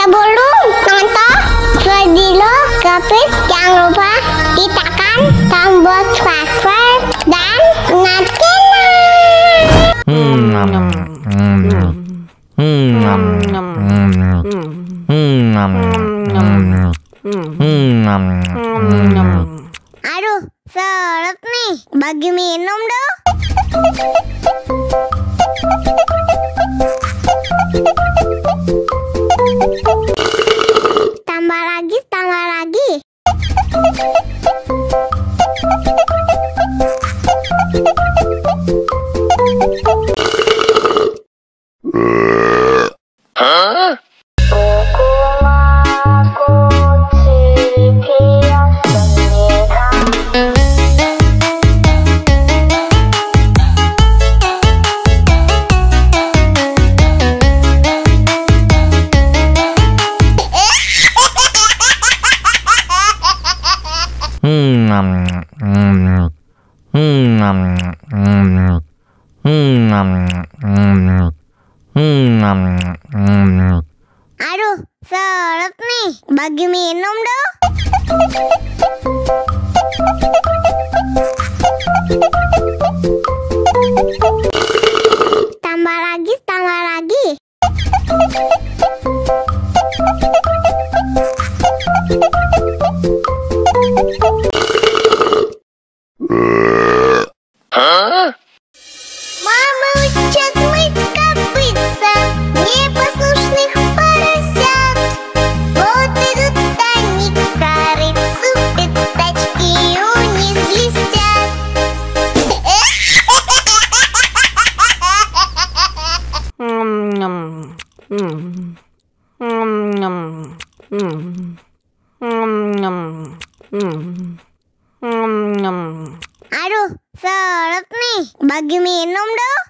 Sebelum nonton video Gapit, jangan lupa tekan tombol subscribe dan nyalakan. Aduh, seret nih, bagi minum dong. Tambah lagi, tambah lagi. Aduh, seret nih, bagi minum dong. Tambah lagi, tambah lagi. Мама учат мыть копытца непослушных поросят. Вот идут они к корыцу, пятачки у них блестят. Aduh, seret nih, bagi minum dong.